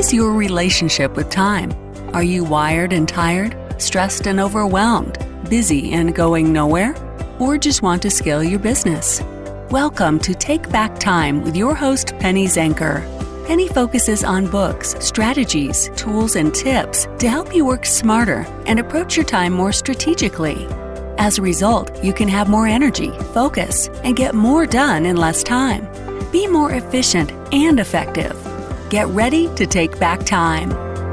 is your relationship with time? Are you wired and tired, stressed and overwhelmed, busy and going nowhere? Or just want to scale your business? Welcome to Take Back Time with your host, Penny Zenker. Penny focuses on books, strategies, tools, and tips to help you work smarter and approach your time more strategically. As a result, you can have more energy, focus, and get more done in less time. Be more efficient and effective. Get ready to take back time.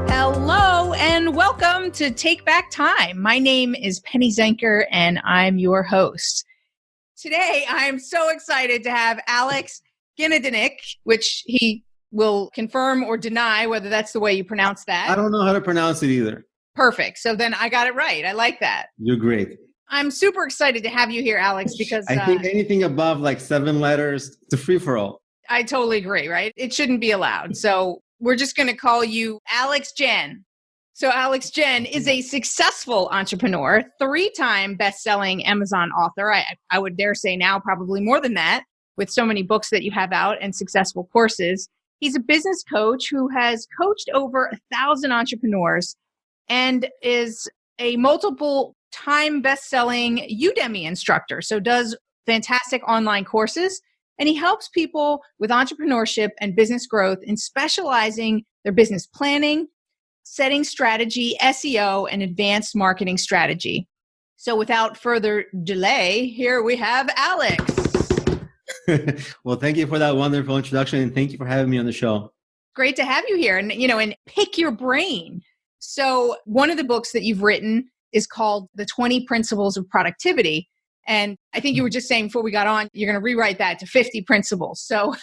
Hello and welcome to Take Back Time. My name is Penny Zenker and I'm your host. Today, I'm so excited to have Alex Genadinik, which he will confirm or deny whether that's the way you pronounce that. I don't know how to pronounce it either. Perfect. So then I got it right. I like that. You're great. I'm super excited to have you here, Alex, because I think anything above like 7 letters, it's a free-for-all. I totally agree, right? It shouldn't be allowed. So we're just going to call you Alex Gen. So Alex Gen is a successful entrepreneur, 3-time best-selling Amazon author. I would dare say now probably more than that with so many books that you have out and successful courses. He's a business coach who has coached over 1,000 entrepreneurs and is a multiple-time best-selling Udemy instructor. So does fantastic online courses. And he helps people with entrepreneurship and business growth in specializing their business planning, setting strategy, SEO, and advanced marketing strategy. So without further delay, here we have Alex. Well, thank you for that wonderful introduction, and thank you for having me on the show. Great to have you here and pick your brain. So one of the books that you've written is called The 20 Principles of Productivity. And I think you were just saying before we got on, you're going to rewrite that to 50 principles. So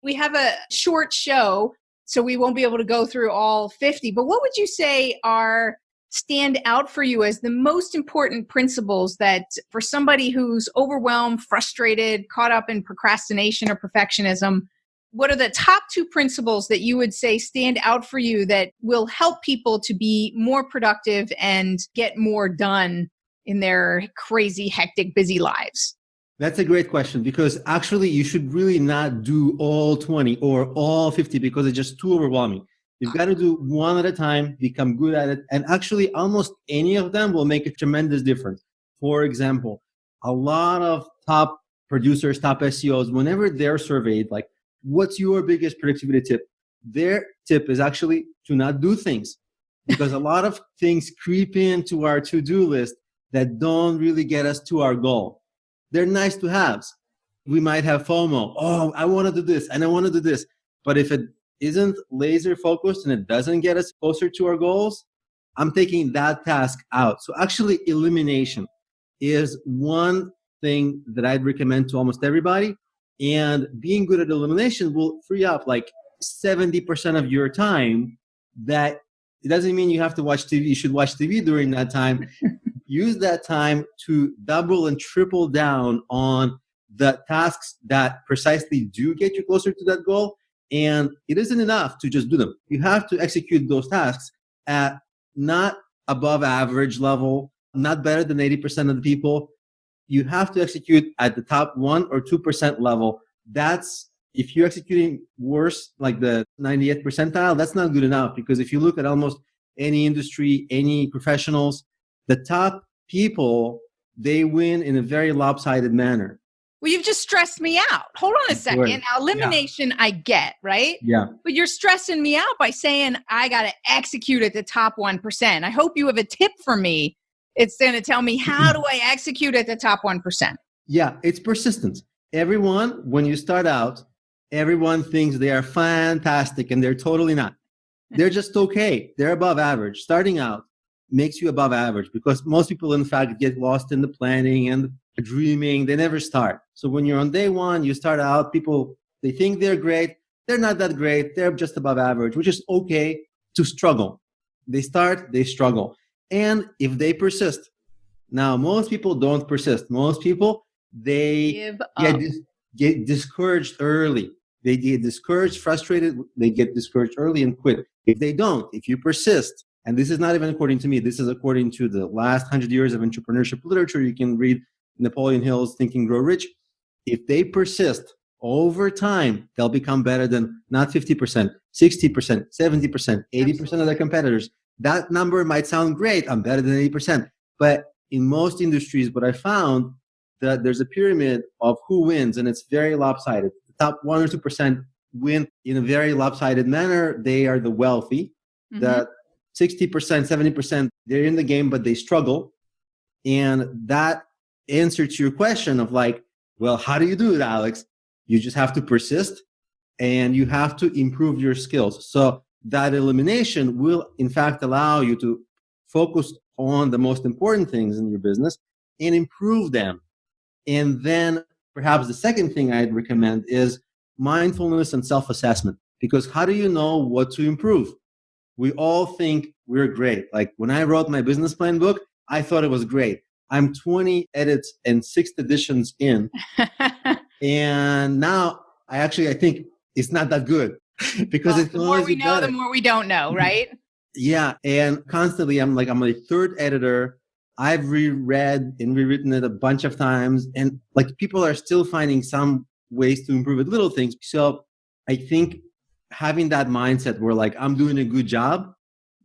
we have a short show, so we won't be able to go through all 50. But what would you say stand out for you as the most important principles that for somebody who's overwhelmed, frustrated, caught up in procrastination or perfectionism, what are the top 2 principles that you would say stand out for you that will help people to be more productive and get more done in their crazy, hectic, busy lives? That's a great question, because actually you should really not do all 20 or all 50 because it's just too overwhelming. You've got to do one at a time, become good at it. And actually almost any of them will make a tremendous difference. For example, a lot of top producers, top SEOs, whenever they're surveyed, like, what's your biggest productivity tip? Their tip is actually to not do things, because a lot of things creep into our to-do list that don't really get us to our goal. They're nice to haves. We might have FOMO. Oh, I want to do this and I want to do this. But if it isn't laser focused and it doesn't get us closer to our goals, I'm taking that task out. So actually elimination is one thing that I'd recommend to almost everybody. And being good at elimination will free up like 70% of your time. That it doesn't mean you have to watch TV. You should watch TV during that time. Use that time to double and triple down on the tasks that precisely do get you closer to that goal. And it isn't enough to just do them. You have to execute those tasks at not above average level, not better than 80% of the people. You have to execute at the top 1 or 2% level. That's, if you're executing worse, like the 90th percentile, that's not good enough. Because if you look at almost any industry, any professionals, the top people, they win in a very lopsided manner. Well, you've just stressed me out. Hold on a second. Now, elimination, I get, right? Yeah. But you're stressing me out by saying I got to execute at the top 1%. I hope you have a tip for me. It's going to tell me, how do I execute at the top 1%? Yeah, it's persistence. Everyone, when you start out, everyone thinks they are fantastic, and they're totally not. They're just okay. They're above average. Starting out makes you above average, because most people, in fact, get lost in the planning and dreaming. They never start. So when you're on day 1, you start out, people, they think they're great. They're not that great. They're just above average, which is okay to struggle. They start, they struggle. And if they persist, now most people don't persist. Most people, they get discouraged early. They get discouraged, frustrated. They get discouraged early and quit. If they don't, if you persist, and this is not even according to me, this is according to the last 100 years of entrepreneurship literature. You can read Napoleon Hill's Think and Grow Rich. If they persist over time, they'll become better than not 50%, 60%, 70%, 80% of their competitors. That number might sound great. I'm better than 80%. But in most industries, what I found that there's a pyramid of who wins, and it's very lopsided. The top 1 or 2% win in a very lopsided manner. They are the wealthy. The 60%, 70%, they're in the game, but they struggle. And that answer to your question of like, well, how do you do it, Alex? You just have to persist and you have to improve your skills. So that elimination will, in fact, allow you to focus on the most important things in your business and improve them. And then perhaps the second thing I'd recommend is mindfulness and self-assessment. Because how do you know what to improve? We all think we're great. Like when I wrote my business plan book, I thought it was great. I'm 20 edits and 6th editions in. And now I think it's not that good because it's the more we know, the more we don't know, right? Yeah. And constantly I'm a 3rd editor. I've reread and rewritten it a bunch of times. And like people are still finding some ways to improve it, little things. So I think having that mindset where like, I'm doing a good job.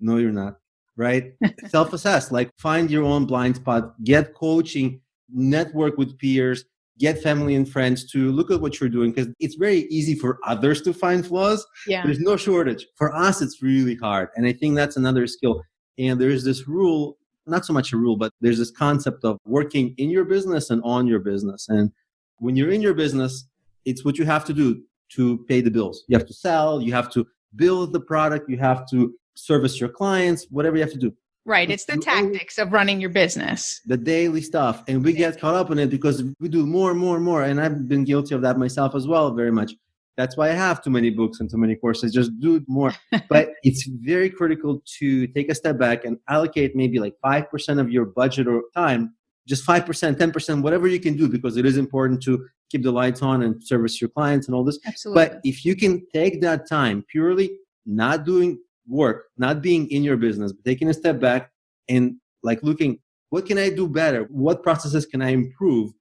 No, you're not. Right? Self-assess, like find your own blind spot, get coaching, network with peers, get family and friends to look at what you're doing because it's very easy for others to find flaws. Yeah. There's no shortage. For us, it's really hard. And I think that's another skill. And there's this rule, not so much a rule, but there's this concept of working in your business and on your business. And when you're in your business, it's what you have to do to pay the bills. You have to sell, you have to build the product, you have to service your clients, whatever you have to do. Right. It's the tactics of running your business. The daily stuff. And we get caught up in it because we do more and more and more. And I've been guilty of that myself as well, very much. That's why I have too many books and too many courses, just do more. But it's very critical to take a step back and allocate maybe like 5% of your budget or time, just 5%, 10%, whatever you can do, because it is important to keep the lights on and service your clients and all this. Absolutely. But if you can take that time purely not doing work, not being in your business, but taking a step back and like looking, what can I do better? What processes can I improve?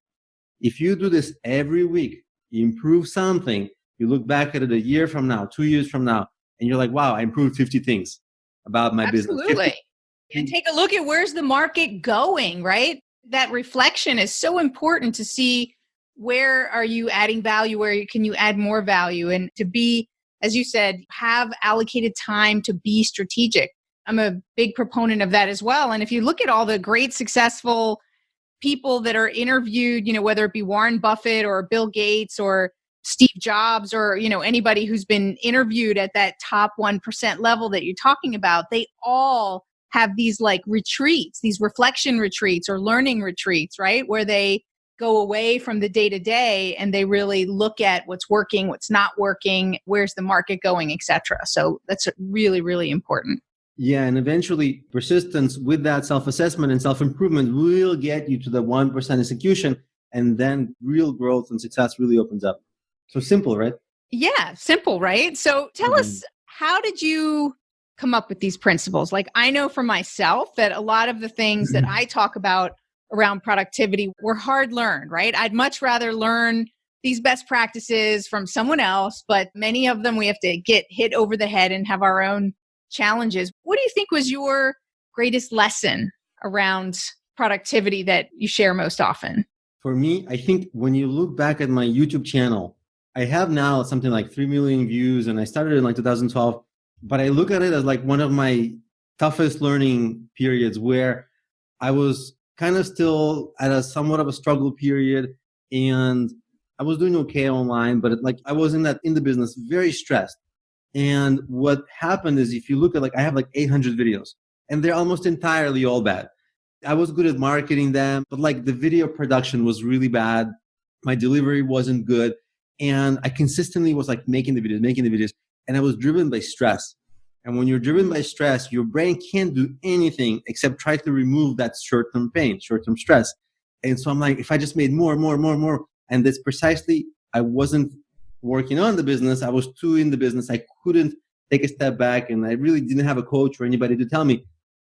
If you do this every week, you improve something, you look back at it a year from now, 2 years from now, and you're like, wow, I improved 50 things about my business. Absolutely. And take a look at where's the market going, right? That reflection is so important to see where are you adding value, where can you add more value, and to be, as you said, have allocated time to be strategic. I'm a big proponent of that as well. And if you look at all the great successful people that are interviewed, whether it be Warren Buffett or Bill Gates or Steve Jobs or, anybody who's been interviewed at that top 1% level that you're talking about, they all have these like retreats, these reflection retreats or learning retreats, right? Where they go away from the day to day and they really look at what's working, what's not working, where's the market going, etc. So that's really, really important. Yeah. And eventually persistence with that self-assessment and self-improvement will get you to the 1% execution. And then real growth and success really opens up. So simple, right? Yeah. Simple, right? So tell us, how did you come up with these principles? Like I know for myself that a lot of the things that I talk about around productivity were hard learned, right? I'd much rather learn these best practices from someone else, but many of them we have to get hit over the head and have our own challenges. What do you think was your greatest lesson around productivity that you share most often? For me, I think when you look back at my YouTube channel, I have now something like 3 million views and I started in like 2012, but I look at it as like one of my toughest learning periods where I was kind of still at a somewhat of a struggle period and I was doing okay online, but I was in the business very stressed. And what happened is if you look at I have 800 videos and they're almost entirely all bad. I was good at marketing them, but the video production was really bad. My delivery wasn't good. And I consistently was making the videos and I was driven by stress. And when you're driven by stress, your brain can't do anything except try to remove that short-term pain, short-term stress. And so I'm like, if I just made more, and that's precisely, I wasn't working on the business. I was too in the business. I couldn't take a step back and I really didn't have a coach or anybody to tell me.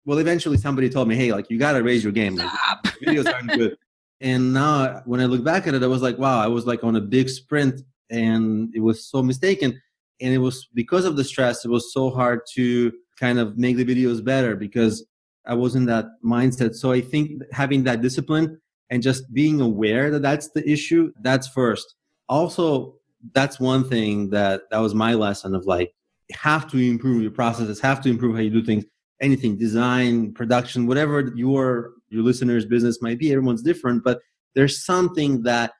Well, eventually somebody told me, hey, you got to raise your game. Videos aren't good. And now when I look back at it, I was like, wow, I was on a big sprint and it was so mistaken. And it was because of the stress, it was so hard to kind of make the videos better because I was in that mindset. So I think having that discipline and just being aware that that's the issue, that's first. Also, that's one thing that was my lesson of like, you have to improve your processes, have to improve how you do things, anything, design, production, whatever your listeners' business might be. Everyone's different, but there's something that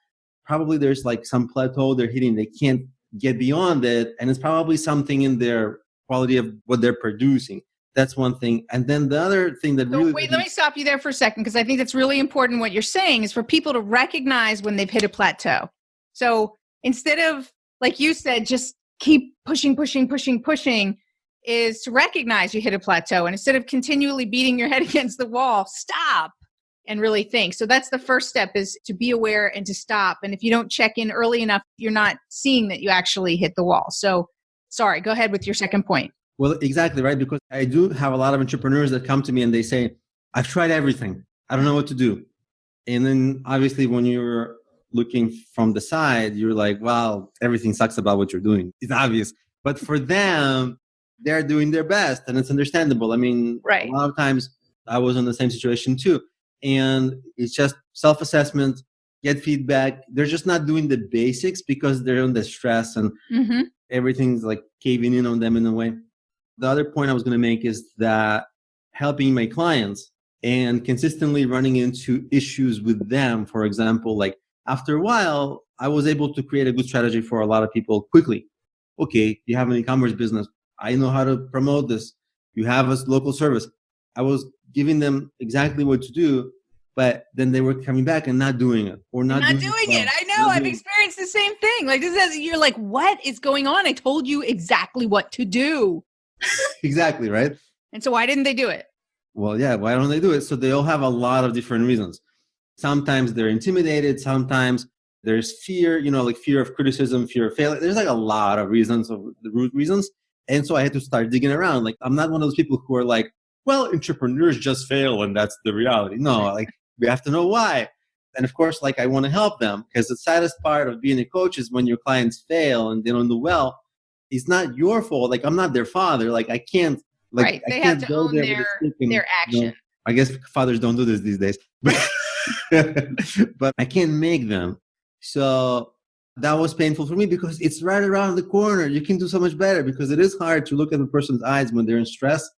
probably there's like some plateau they're hitting. They can't get beyond it. And it's probably something in their quality of what they're producing. That's one thing. And then the other thing that So really... wait, let me stop you there for a second, because I think that's really important. What you're saying is for people to recognize when they've hit a plateau. So instead of, like you said, just keep pushing, is to recognize you hit a plateau. And instead of continually beating your head against the wall, stop and really think. So that's the first step, is to be aware and to stop. And if you don't check in early enough, you're not seeing that you actually hit the wall. So sorry, go ahead with your second point. Well, exactly, right? Because I do have a lot of entrepreneurs that come to me and they say, I've tried everything. I don't know what to do. And then obviously when you're looking from the side, you're like, well, everything sucks about what you're doing. It's obvious. But for them, they're doing their best and it's understandable. I mean, right. A lot of times I was in the same situation too. And it's just self-assessment, get feedback. They're just not doing the basics because they're under stress and everything's like caving in on them in a way. The other point I was going to make is that helping my clients and consistently running into issues with them, for example, like after a while, I was able to create a good strategy for a lot of people quickly. Okay, you have an e-commerce business. I know how to promote this. You have a local service. I was giving them exactly what to do, but then they were coming back and not doing it or not doing it. I know. I've experienced the same thing. Like you're like, what is going on? I told you exactly what to do. Exactly, right? And so why didn't they do it? Well, yeah, why don't they do it? So they all have a lot of different reasons. Sometimes they're intimidated. Sometimes there's fear, like fear of criticism, fear of failure. There's like a lot of reasons, of the root reasons. And so I had to start digging around. Like, I'm not one of those people who are like, well, entrepreneurs just fail and that's the reality. No, like we have to know why. And of course, like I want to help them, because the saddest part of being a coach is when your clients fail and they don't do well. It's not your fault. Like I'm not their father. Like I can't. Like right. They I can't have to go own there their action. I guess fathers don't do this these days, but I can't make them. So that was painful for me because it's right around the corner. You can do so much better, because it is hard to look at the person's eyes when they're in stress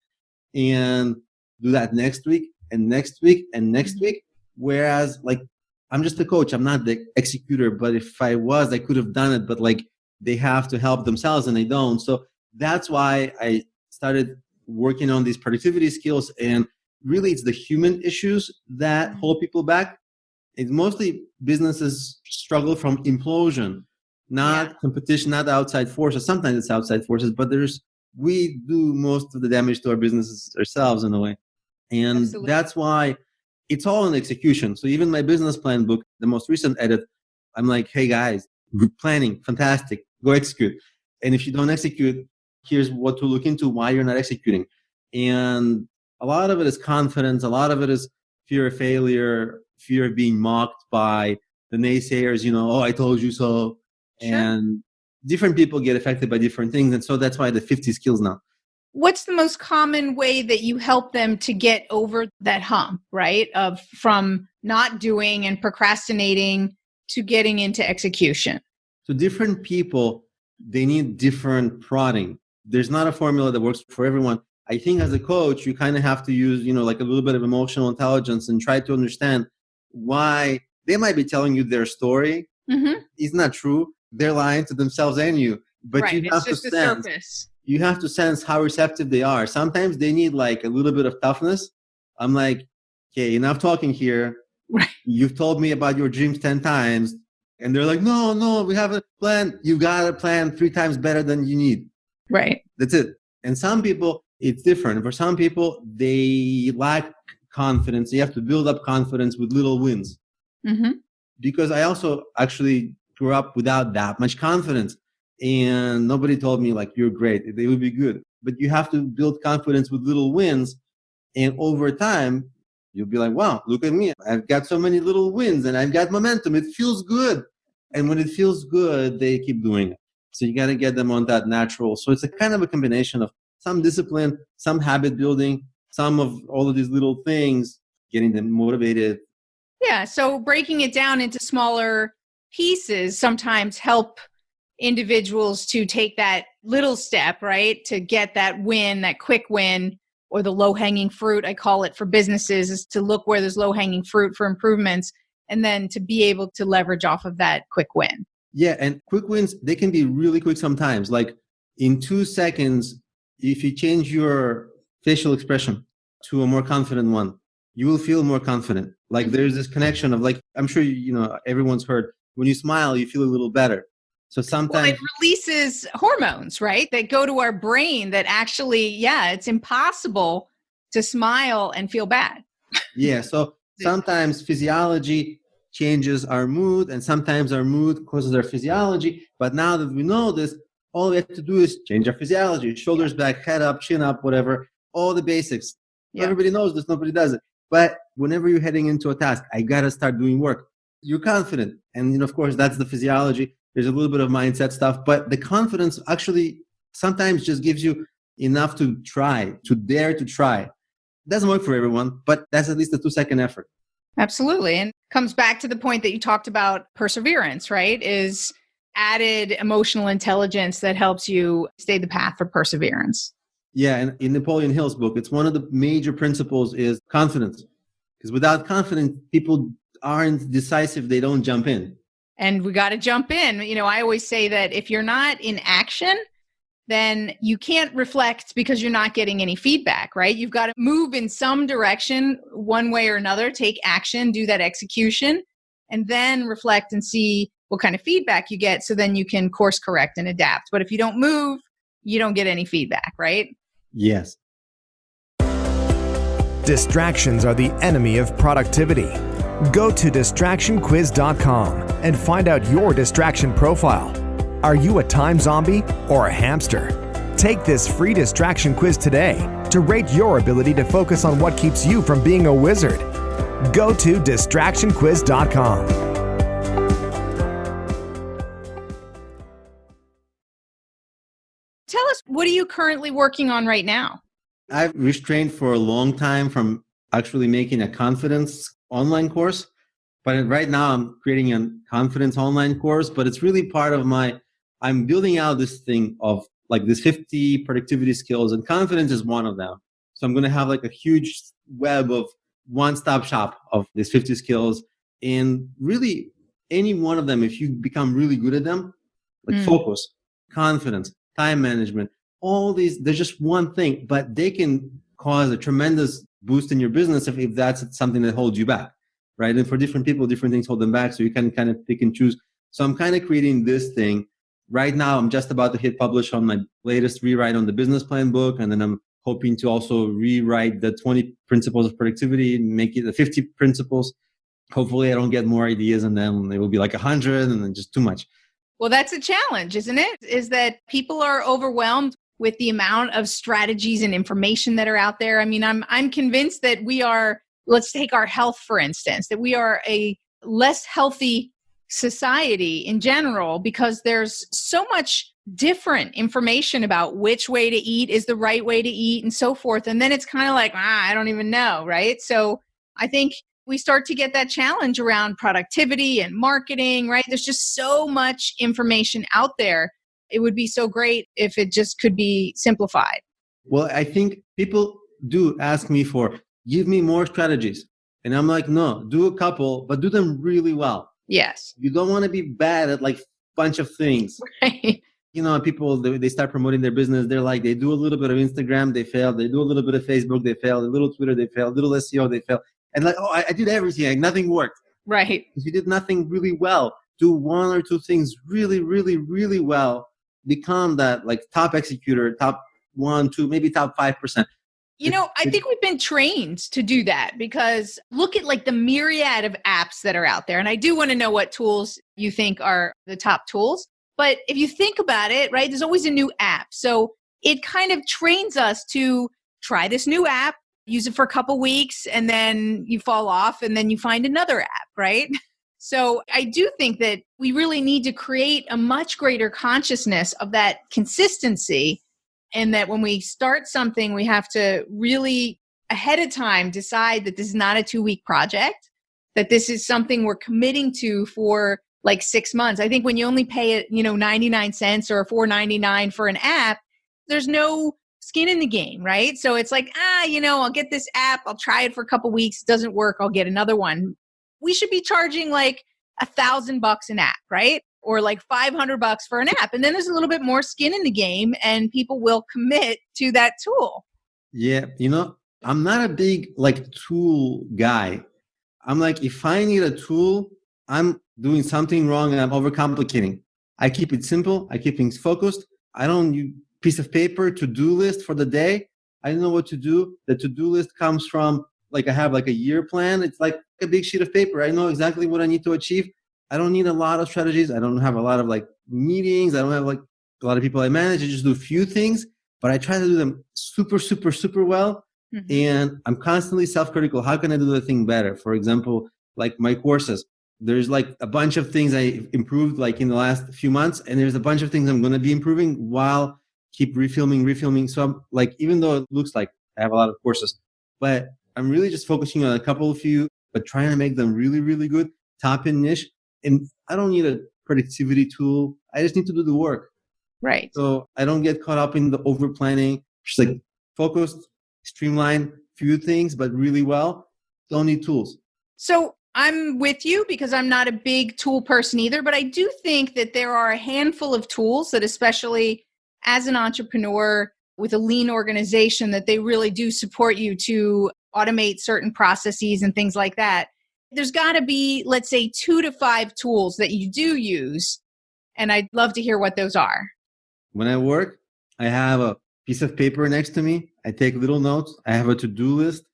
and do that next week and next week and next week. Whereas like I'm just a coach. I'm not the executor, but if I was, I could have done it. But like they have to help themselves and they don't. So that's why I started working on these productivity skills. And really it's the human issues that hold people back. It's mostly businesses struggle from implosion, not competition, not outside forces. Sometimes it's outside forces, but we do most of the damage to our businesses ourselves in a way. And that's why it's all in execution. So even my business plan book, the most recent edit, I'm like, hey guys, planning, fantastic, go execute. And if you don't execute, here's what to look into, why you're not executing. And a lot of it is confidence. A lot of it is fear of failure, fear of being mocked by the naysayers, oh, I told you so. Sure. And different people get affected by different things. And so that's why the 50 skills now. What's the most common way that you help them to get over that hump, right? From not doing and procrastinating to getting into execution? So different people, they need different prodding. There's not a formula that works for everyone. I think as a coach, you kind of have to use, like a little bit of emotional intelligence and try to understand why they might be telling you their story. It's not true. They're lying to themselves and you. But right. you have it's just to the sense. Surface. You have to sense how receptive they are. Sometimes they need like a little bit of toughness. I'm like, okay, enough talking here. Right. You've told me about your dreams 10 times. And they're like, no, we have a plan. You got a plan 3 times better than you need. Right. That's it. And some people, it's different. For some people, they lack confidence. You have to build up confidence with little wins. Because I also actually grew up without that much confidence. And nobody told me like, you're great. They would be good. But you have to build confidence with little wins. And over time, you'll be like, wow, look at me. I've got so many little wins and I've got momentum. It feels good. And when it feels good, they keep doing it. So you got to get them on that natural. So it's a kind of a combination of some discipline, some habit building, some of all of these little things, getting them motivated. Yeah. So breaking it down into smaller pieces sometimes help individuals to take that little step, right? To get that win, that quick win, or the low hanging fruit. I call it for businesses, is to look where there's low hanging fruit for improvements and then to be able to leverage off of that quick win. Yeah. And quick wins, they can be really quick sometimes. Like in 2 seconds, if you change your facial expression to a more confident one, you will feel more confident. Like there's this connection of like, I'm sure, everyone's heard when you smile, you feel a little better. So Well, sometimes it releases hormones, right? That go to our brain that actually, yeah, it's impossible to smile and feel bad. yeah. So sometimes physiology changes our mood, and sometimes our mood causes our physiology. But now that we know this, all we have to do is change our physiology: shoulders back, head up, chin up, whatever, all the basics. Yeah. Everybody knows this, nobody does it. But whenever you're heading into a task, I got to start doing work. You're confident. And, of course, that's the physiology. There's a little bit of mindset stuff, but the confidence actually sometimes just gives you enough to try, to dare to try. It doesn't work for everyone, but that's at least a 2-second effort. Absolutely. And comes back to the point that you talked about perseverance, right? Is added emotional intelligence that helps you stay the path for perseverance. Yeah, and in Napoleon Hill's book, it's one of the major principles is confidence. Because without confidence, people aren't decisive, they don't jump in. And we got to jump in. I always say that if you're not in action, then you can't reflect because you're not getting any feedback, right? You've got to move in some direction, one way or another, take action, do that execution, and then reflect and see what kind of feedback you get so then you can course correct and adapt. But if you don't move, you don't get any feedback, right? Yes. Distractions are the enemy of productivity. Go to distractionquiz.com and find out your distraction profile. Are you a time zombie or a hamster? Take this free distraction quiz today to rate your ability to focus on what keeps you from being a wizard. Go to distractionquiz.com. Tell us, what are you currently working on right now? I've restrained for a long time from actually making a confidence online course. But right now I'm creating a confidence online course, but it's really part of I'm building out this thing of like this 50 productivity skills, and confidence is one of them. So I'm going to have like a huge web of one-stop shop of these 50 skills. And really any one of them, if you become really good at them, like focus, confidence, time management, all these, there's just one thing, but they can cause a tremendous boost in your business if that's something that holds you back, right? And for different people, different things hold them back. So you can kind of pick and choose. So I'm kind of creating this thing. Right now, I'm just about to hit publish on my latest rewrite on the business plan book. And then I'm hoping to also rewrite the 20 principles of productivity, make it the 50 principles. Hopefully I don't get more ideas and then it will be like 100 and then just too much. Well, that's a challenge, isn't it? Is that people are overwhelmed with the amount of strategies and information that are out there. I mean, I'm convinced that we are, let's take our health, for instance, that we are a less healthy society in general because there's so much different information about which way to eat is the right way to eat and so forth. And then it's kind of like, I don't even know, right? So I think we start to get that challenge around productivity and marketing, right? There's just so much information out there. It would be so great if it just could be simplified. Well, I think people do ask me for, give me more strategies. And I'm like, no, do a couple, but do them really well. Yes. You don't want to be bad at like a bunch of things. Right. You know, people, they start promoting their business. They're like, they do a little bit of Instagram, they fail. They do a little bit of Facebook, they fail. A little Twitter, they fail. A little SEO, they fail. And like, oh, I did everything. Like, nothing worked. Right. If you did nothing really well, do one or two things really, really, really well. Become that like top executor, top 1, 2, maybe top 5%. You know, I think we've been trained to do that because look at like the myriad of apps that are out there. And I do want to know what tools you think are the top tools. But if you think about it, right, there's always a new app. So it kind of trains us to try this new app, use it for a couple weeks, and then you fall off and then you find another app, right? So I do think that we really need to create a much greater consciousness of that consistency, and that when we start something, we have to really ahead of time decide that this is not a 2-week project, that this is something we're committing to for like 6 months. I think when you only pay it, 99 cents or $4.99 for an app, there's no skin in the game, right? So it's like, I'll get this app, I'll try it for a couple weeks, it doesn't work, I'll get another one. We should be charging like $1,000 an app, right? Or like $500 for an app. And then there's a little bit more skin in the game and people will commit to that tool. Yeah. I'm not a big tool guy. I'm like, if I need a tool, I'm doing something wrong and I'm overcomplicating. I keep it simple. I keep things focused. I don't use piece of paper, to-do list for the day. I don't know what to do. The to-do list comes from I have a year plan. It's like a big sheet of paper. I know exactly what I need to achieve. I don't need a lot of strategies. I don't have a lot of meetings. I don't have a lot of people I manage. I just do a few things, but I try to do them super, super, super well. Mm-hmm. And I'm constantly self-critical. How can I do the thing better? For example, my courses, there's a bunch of things I improved in the last few months. And there's a bunch of things I'm going to be improving while keep refilming. So I'm even though it looks like I have a lot of courses, but I'm really just focusing on a couple of few, but trying to make them really, really good, top in niche. And I don't need a productivity tool. I just need to do the work. Right. So I don't get caught up in the over planning. Just focused, streamline few things, but really well. Don't need tools. So I'm with you because I'm not a big tool person either, but I do think that there are a handful of tools that, especially as an entrepreneur with a lean organization, that they really do support you to automate certain processes and things like that. There's got to be, let's say, 2 to 5 tools that you do use. And I'd love to hear what those are. When I work, I have a piece of paper next to me. I take little notes. I have a to-do list.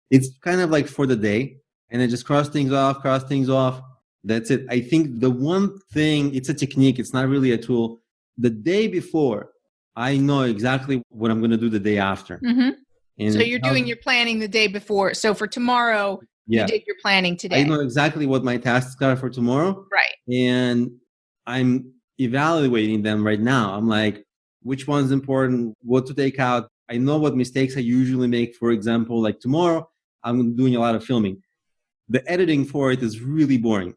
It's kind of for the day. And I just cross things off. That's it. I think the one thing, it's a technique. It's not really a tool. The day before, I know exactly what I'm going to do the day after. Mm-hmm. And so you're doing your planning the day before. So for tomorrow, you did your planning today. I know exactly what my tasks are for tomorrow. Right. And I'm evaluating them right now. I'm like, which one's important, what to take out. I know what mistakes I usually make. For example, tomorrow, I'm doing a lot of filming. The editing for it is really boring.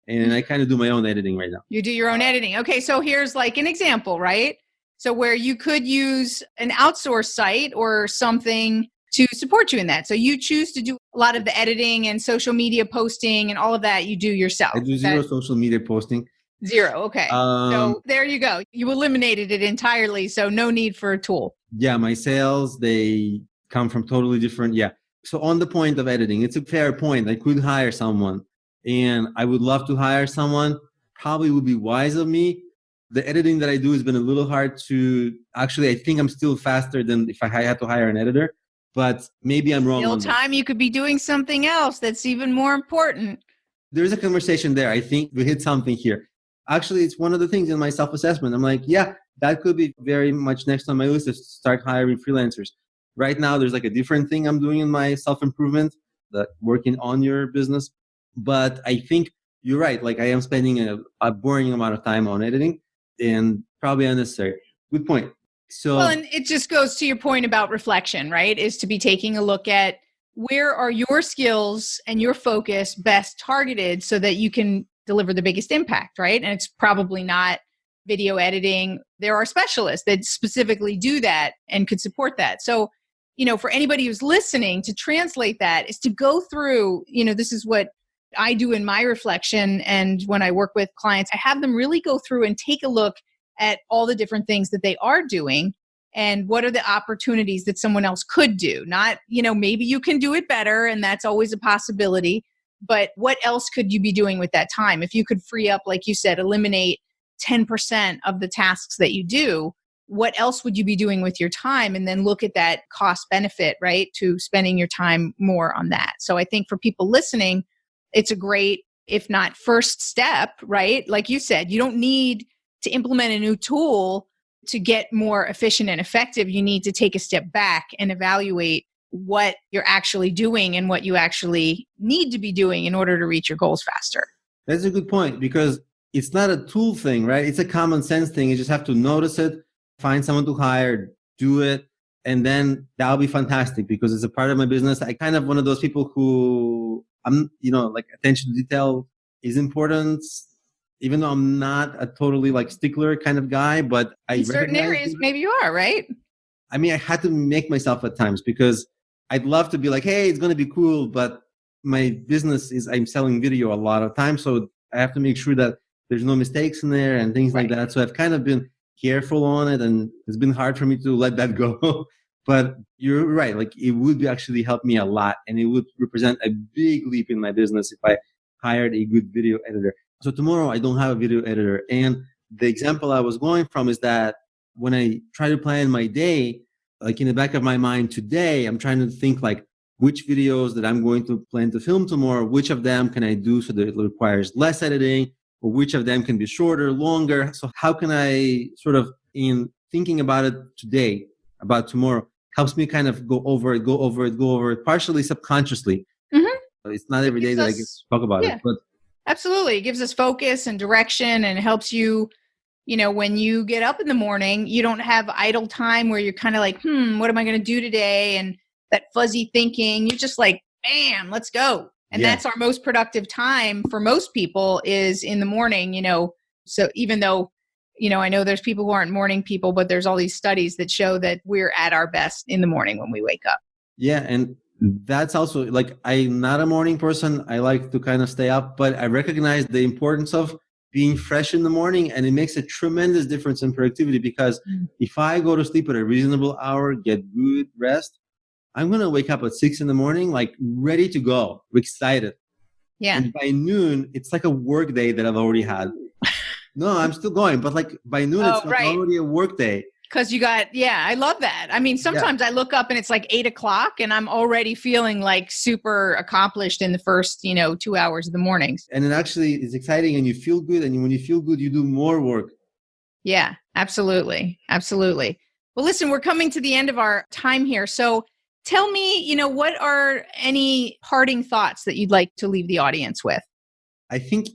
And I kind of do my own editing right now. You do your own editing. Okay, so here's an example, right? So where you could use an outsourced site or something to support you in that. So you choose to do a lot of the editing and social media posting and all of that you do yourself. I do zero social media posting. Zero, okay. So there you go. You eliminated it entirely, so no need for a tool. Yeah, my sales, they come from totally different, So on the point of editing, it's a fair point. I could hire someone, and I would love to hire someone. Probably would be wise of me. The editing that I do has been a little hard to, actually, I think I'm still faster than if I had to hire an editor, but maybe I'm wrong. Still time you could be doing something else that's even more important. There's a conversation there. I think we hit something here. Actually, it's one of the things in my self-assessment. I'm like, that could be very much next on my list to start hiring freelancers. Right now, there's a different thing I'm doing in my self-improvement, working on your business. But I think you're right. I am spending a boring amount of time on editing and probably unnecessary. Good point. So, and it just goes to your point about reflection, right? Is to be taking a look at where are your skills and your focus best targeted so that you can deliver the biggest impact, right? And it's probably not video editing. There are specialists that specifically do that and could support that. So, for anybody who's listening, to translate that is to go through, this is what I do in my reflection. And when I work with clients, I have them really go through and take a look at all the different things that they are doing and what are the opportunities that someone else could do. Not, maybe you can do it better, and that's always a possibility, but what else could you be doing with that time? If you could free up, like you said, eliminate 10% of the tasks that you do, what else would you be doing with your time? And then look at that cost benefit, right, to spending your time more on that. So I think for people listening, it's a great, if not first step, right? Like you said, you don't need to implement a new tool to get more efficient and effective. You need to take a step back and evaluate what you're actually doing and what you actually need to be doing in order to reach your goals faster. That's a good point because it's not a tool thing, right? It's a common sense thing. You just have to notice it, find someone to hire, do it, and then that'll be fantastic because it's a part of my business. I kind of one of those people who like attention to detail is important, even though I'm not a totally like stickler kind of guy, but I In certain areas, maybe you are, right? I mean, I had to make myself at times because I'd love to be like, hey, it's going to be cool, but my business is I'm selling video a lot of times. So I have to make sure that there's no mistakes in there and things like that. So I've kind of been careful on it and it's been hard for me to let that go. But you're right. Like it would actually help me a lot and it would represent a big leap in my business if I hired a good video editor. So tomorrow I don't have a video editor. And the example I was going from is that when I try to plan my day, like in the back of my mind today, I'm trying to think like which videos that I'm going to plan to film tomorrow, which of them can I do so that it requires less editing, or which of them can be shorter, longer. So how can I sort of in thinking about it today, about tomorrow, helps me kind of go over it, partially subconsciously. Mm-hmm. It's not every day that I get to talk about it. But absolutely. It gives us focus and direction and helps you. When you get up in the morning, you don't have idle time where you're kind of like, what am I going to do today? And that fuzzy thinking, you're just like, bam, let's go. And that's our most productive time for most people is in the morning, So even though, I know there's people who aren't morning people, but there's all these studies that show that we're at our best in the morning when we wake up. Yeah. And that's also like, I'm not a morning person. I like to kind of stay up, but I recognize the importance of being fresh in the morning, and it makes a tremendous difference in productivity because if I go to sleep at a reasonable hour, get good rest, I'm going to wake up at 6 a.m, like ready to go, excited. Yeah. And by noon, it's like a work day that I've already had. No, I'm still going, but like by noon, it's like already a work day. Because I love that. I mean, sometimes I look up and it's like 8:00 and I'm already feeling like super accomplished in the first, 2 hours of the mornings. And it actually is exciting and you feel good. And when you feel good, you do more work. Yeah, absolutely. Absolutely. Well, listen, we're coming to the end of our time here. So tell me, what are any parting thoughts that you'd like to leave the audience with? I think,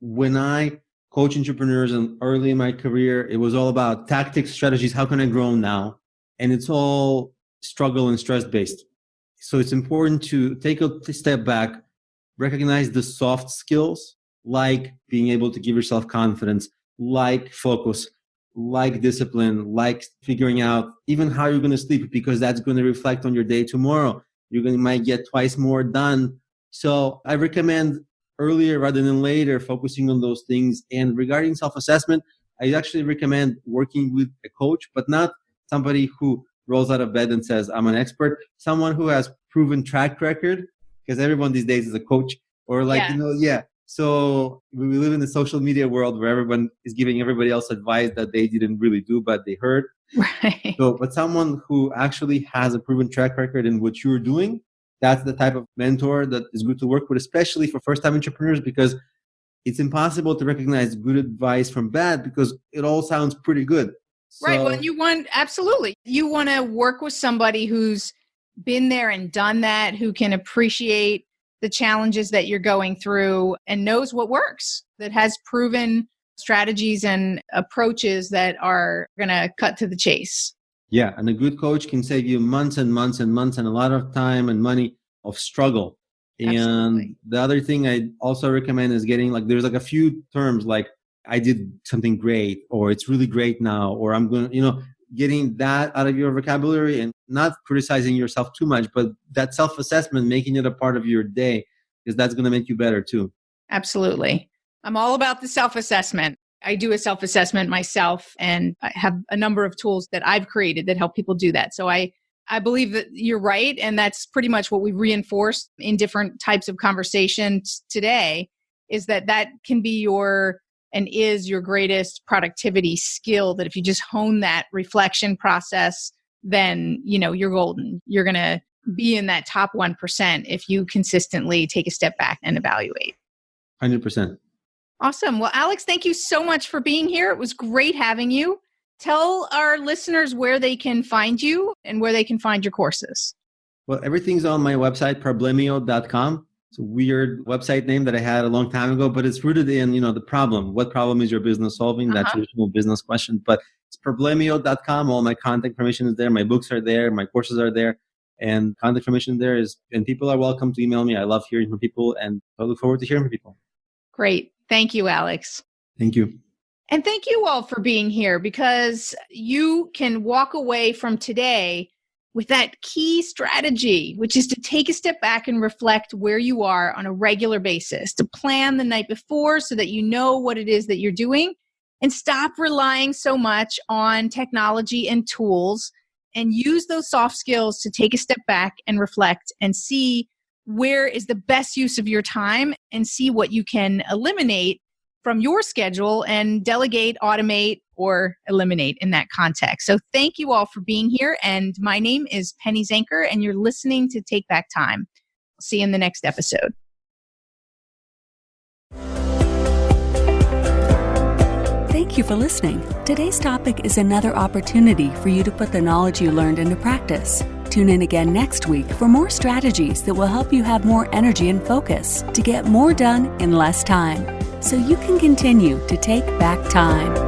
when I coach entrepreneurs and early in my career, it was all about tactics, strategies. How can I grow now? And it's all struggle and stress based. So it's important to take a step back, recognize the soft skills, like being able to give yourself confidence, like focus, like discipline, like figuring out even how you're going to sleep, because that's going to reflect on your day tomorrow. Might get twice more done. So I recommend earlier rather than later, focusing on those things. And regarding self-assessment, I actually recommend working with a coach, but not somebody who rolls out of bed and says, I'm an expert, someone who has proven track record, because everyone these days is a coach or So we live in the social media world where everyone is giving everybody else advice that they didn't really do, but they heard. Right. So, but someone who actually has a proven track record in what you're doing, that's the type of mentor that is good to work with, especially for first-time entrepreneurs, because it's impossible to recognize good advice from bad because it all sounds pretty good. Right. Well, you want to work with somebody who's been there and done that, who can appreciate the challenges that you're going through and knows what works, that has proven strategies and approaches that are going to cut to the chase. Yeah, and a good coach can save you months and months and months and a lot of time and money of struggle. Absolutely. And the other thing I also recommend is getting there's a few terms like I did something great, or it's really great now, or I'm going to, getting that out of your vocabulary and not criticizing yourself too much, but that self-assessment, making it a part of your day, because that's going to make you better too. Absolutely. I'm all about the self-assessment. I do a self-assessment myself, and I have a number of tools that I've created that help people do that. So I believe that you're right. And that's pretty much what we've reinforced in different types of conversations today, is that can be is your greatest productivity skill, that if you just hone that reflection process, then, you're golden. You're going to be in that top 1% if you consistently take a step back and evaluate. 100%. Awesome. Well, Alex, thank you so much for being here. It was great having you. Tell our listeners where they can find you and where they can find your courses. Well, everything's on my website, problemio.com. It's a weird website name that I had a long time ago, but it's rooted in, the problem. What problem is your business solving? That traditional business question. But it's problemio.com. All my contact information is there. My books are there. My courses are there. And contact information there is, and people are welcome to email me. I love hearing from people, and I look forward to hearing from people. Great. Thank you, Alex. Thank you. And thank you all for being here, because you can walk away from today with that key strategy, which is to take a step back and reflect where you are on a regular basis, to plan the night before so that you know what it is that you're doing, and stop relying so much on technology and tools, and use those soft skills to take a step back and reflect and see where is the best use of your time, and see what you can eliminate from your schedule and delegate, automate, or eliminate in that context. So thank you all for being here. And my name is Penny Zanker, and you're listening to Take Back Time. I'll see you in the next episode. Thank you for listening. Today's topic is another opportunity for you to put the knowledge you learned into practice. Tune in again next week for more strategies that will help you have more energy and focus to get more done in less time, so you can continue to take back time.